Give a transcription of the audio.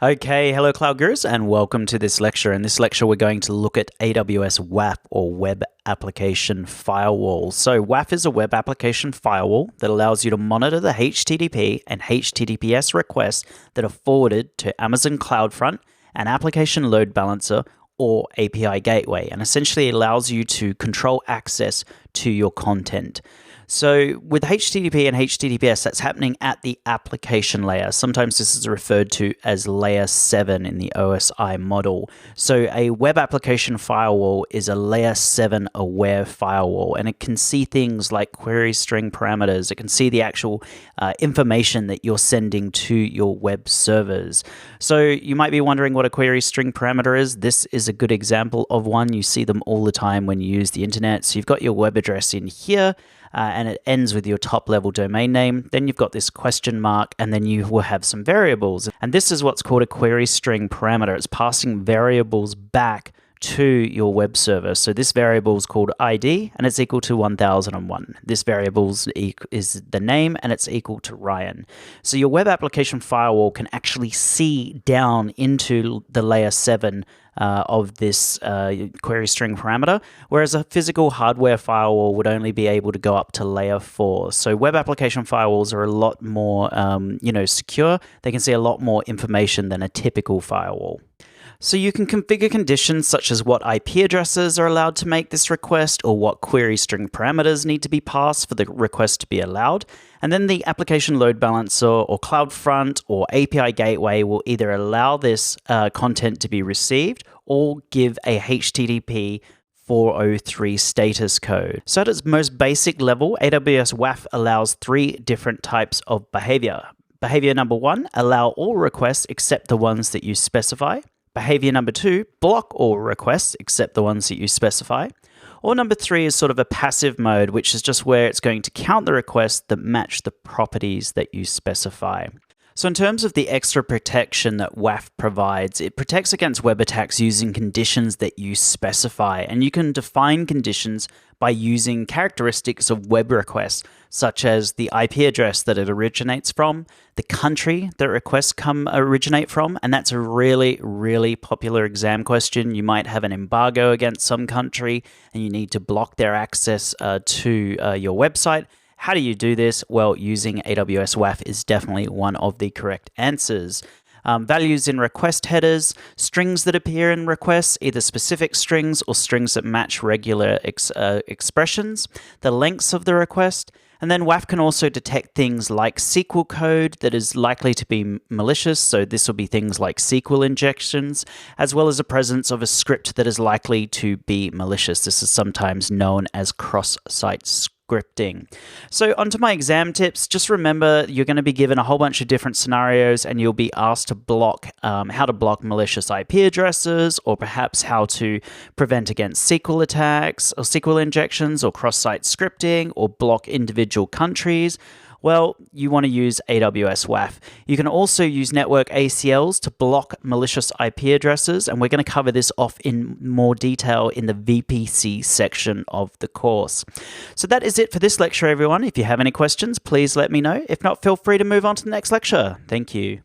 Okay, hello Cloud Gurus and welcome to this lecture. In this lecture we're going to look at AWS WAF or Web Application Firewall. So WAF is a web application firewall that allows you to monitor the HTTP and HTTPS requests that are forwarded to Amazon CloudFront, an application load balancer or API gateway, and essentially allows you to control access to your content. So with HTTP and HTTPS, that's happening at the application layer. Sometimes this is referred to as layer 7 in the OSI model. So a web application firewall is a layer 7 aware firewall, and it can see things like query string parameters. It can see the actual information that you're sending to your web servers. So you might be wondering what a query string parameter is. This is a good example of one. You see them all the time when you use the internet. So you've got your web address in here. And it ends with your top level domain name. Then you've got this question mark, and then you will have some variables. And this is what's called a query string parameter. It's passing variables back to your web server. So this variable is called ID, and it's equal to 1001. This variable is the name, and it's equal to Ryan. So your web application firewall can actually see down into the layer 7 of this query string parameter, whereas a physical hardware firewall would only be able to go up to layer 4. So web application firewalls are a lot more secure. They can see a lot more information than a typical firewall. So you can configure conditions such as what IP addresses are allowed to make this request, or what query string parameters need to be passed for the request to be allowed. And then the application load balancer or CloudFront or API gateway will either allow this content to be received or give a HTTP 403 status code. So at its most basic level, AWS WAF allows 3 different types of behavior. Behavior number 1, allow all requests except the ones that you specify. Behavior number 2, block all requests except the ones that you specify. Or number 3 is sort of a passive mode, which is just where it's going to count the requests that match the properties that you specify. So in terms of the extra protection that WAF provides, it protects against web attacks using conditions that you specify. And you can define conditions by using characteristics of web requests, such as the IP address that it originates from, the country that requests originate from, and that's a really, really popular exam question. You might have an embargo against some country and you need to block their access to your website. How do you do this? Well, using AWS WAF is definitely one of the correct answers. Values in request headers, strings that appear in requests, either specific strings or strings that match regular expressions, the lengths of the request, and then WAF can also detect things like SQL code that is likely to be malicious, so this will be things like SQL injections, as well as the presence of a script that is likely to be malicious. This is sometimes known as cross-site scripting. So onto my exam tips. Just remember, you're going to be given a whole bunch of different scenarios, and you'll be asked to block how to block malicious IP addresses, or perhaps how to prevent against SQL attacks or SQL injections or cross-site scripting, or block individual countries. Well, you want to use AWS WAF. You can also use network ACLs to block malicious IP addresses, and we're going to cover this off in more detail in the VPC section of the course. So that is it for this lecture, everyone. If you have any questions, please let me know. If not, feel free to move on to the next lecture. Thank you.